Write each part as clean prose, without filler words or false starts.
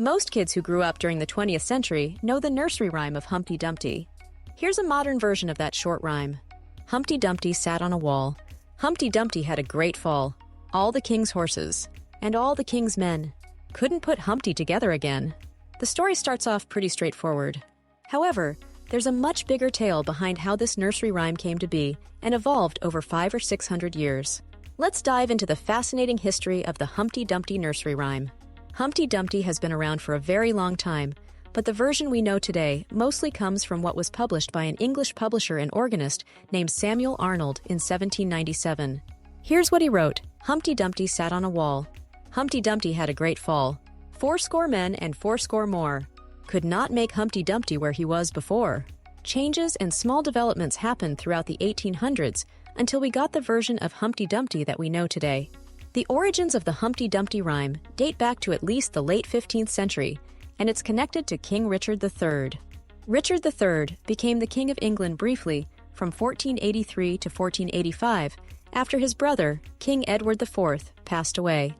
Most kids who grew up during the 20th century know the nursery rhyme of Humpty Dumpty. Here's a modern version of that short rhyme. Humpty Dumpty sat on a wall. Humpty Dumpty had a great fall. All the king's horses and all the king's men couldn't put Humpty together again. The story starts off pretty straightforward. However, there's a much bigger tale behind how this nursery rhyme came to be and evolved over 500 or 600 years. Let's dive into the fascinating history of the Humpty Dumpty nursery rhyme. Humpty Dumpty has been around for a very long time, but the version we know today mostly comes from what was published by an English publisher and organist named Samuel Arnold in 1797. Here's what he wrote. Humpty Dumpty sat on a wall. Humpty Dumpty had a great fall. 80 men and 80 more could not make Humpty Dumpty where he was before. Changes and small developments happened throughout the 1800s until we got the version of Humpty Dumpty that we know today. The origins of the Humpty Dumpty rhyme date back to at least the late 15th century, and it's connected to King Richard III. Richard III became the King of England briefly from 1483 to 1485 after his brother, King Edward IV, passed away.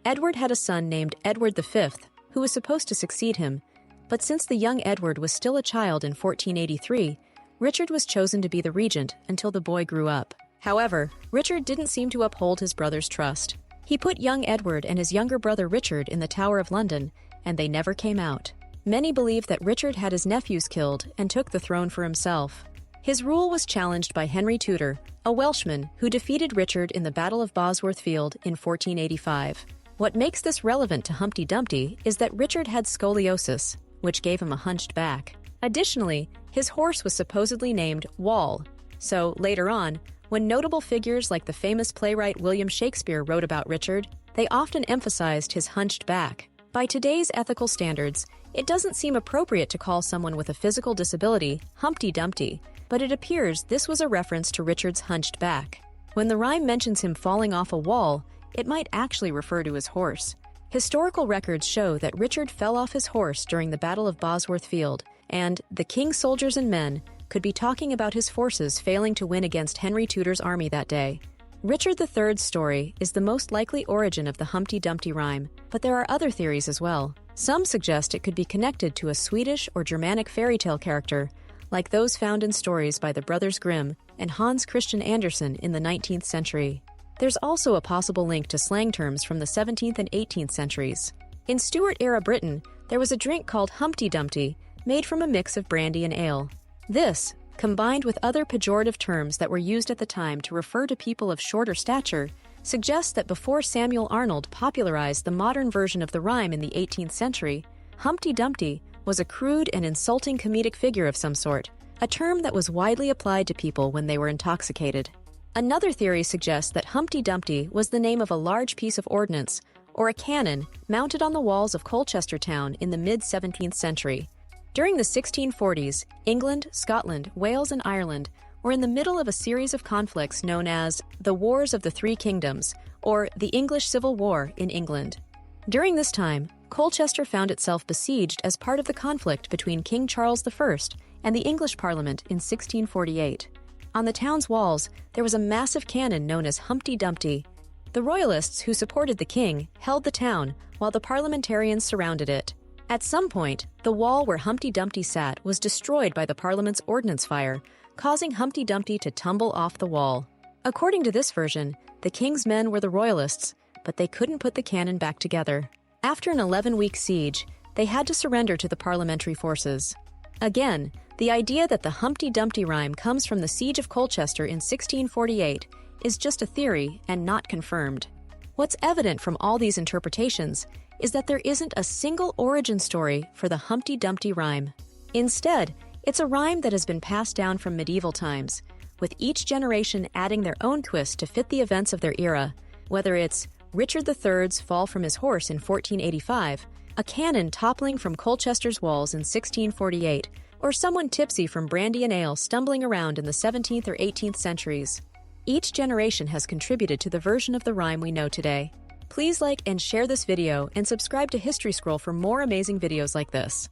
Edward had a son named Edward V, who was supposed to succeed him, but since the young Edward was still a child in 1483, Richard was chosen to be the regent until the boy grew up. However, Richard didn't seem to uphold his brother's trust. He put young Edward and his younger brother Richard in the Tower of London, and they never came out. Many believe that Richard had his nephews killed and took the throne for himself. His rule was challenged by Henry Tudor, a Welshman who defeated Richard in the Battle of Bosworth Field in 1485. What makes this relevant to Humpty Dumpty is that Richard had scoliosis, which gave him a hunched back. Additionally, his horse was supposedly named Wall, so later on, when notable figures like the famous playwright William Shakespeare wrote about Richard, they often emphasized his hunched back. By today's ethical standards, it doesn't seem appropriate to call someone with a physical disability Humpty Dumpty, but it appears this was a reference to Richard's hunched back. When the rhyme mentions him falling off a wall, it might actually refer to his horse. Historical records show that Richard fell off his horse during the Battle of Bosworth Field, and the king's soldiers and men could be talking about his forces failing to win against Henry Tudor's army that day. Richard III's story is the most likely origin of the Humpty Dumpty rhyme, but there are other theories as well. Some suggest it could be connected to a Swedish or Germanic fairy tale character, like those found in stories by the Brothers Grimm and Hans Christian Andersen in the 19th century. There's also a possible link to slang terms from the 17th and 18th centuries. In Stuart-era Britain, there was a drink called Humpty Dumpty, made from a mix of brandy and ale. This, combined with other pejorative terms that were used at the time to refer to people of shorter stature, suggests that before Samuel Arnold popularized the modern version of the rhyme in the 18th century, Humpty Dumpty was a crude and insulting comedic figure of some sort, a term that was widely applied to people when they were intoxicated. Another theory suggests that Humpty Dumpty was the name of a large piece of ordnance, or a cannon, mounted on the walls of Colchester town in the mid-17th century. During the 1640s, England, Scotland, Wales, and Ireland were in the middle of a series of conflicts known as the Wars of the Three Kingdoms, or the English Civil War in England. During this time, Colchester found itself besieged as part of the conflict between King Charles I and the English Parliament in 1648. On the town's walls, there was a massive cannon known as Humpty Dumpty. The royalists who supported the king held the town, while the parliamentarians surrounded it. At some point, the wall where Humpty Dumpty sat was destroyed by the Parliament's ordnance fire, causing Humpty Dumpty to tumble off the wall. According to this version, the king's men were the royalists, but they couldn't put the cannon back together. After an 11-week siege, they had to surrender to the parliamentary forces. Again, the idea that the Humpty Dumpty rhyme comes from the Siege of Colchester in 1648 is just a theory and not confirmed. What's evident from all these interpretations is that there isn't a single origin story for the Humpty Dumpty rhyme. Instead, it's a rhyme that has been passed down from medieval times, with each generation adding their own twist to fit the events of their era, whether it's Richard III's fall from his horse in 1485, a cannon toppling from Colchester's walls in 1648, or someone tipsy from brandy and ale stumbling around in the 17th or 18th centuries. Each generation has contributed to the version of the rhyme we know today. Please like and share this video and subscribe to History Scroll for more amazing videos like this.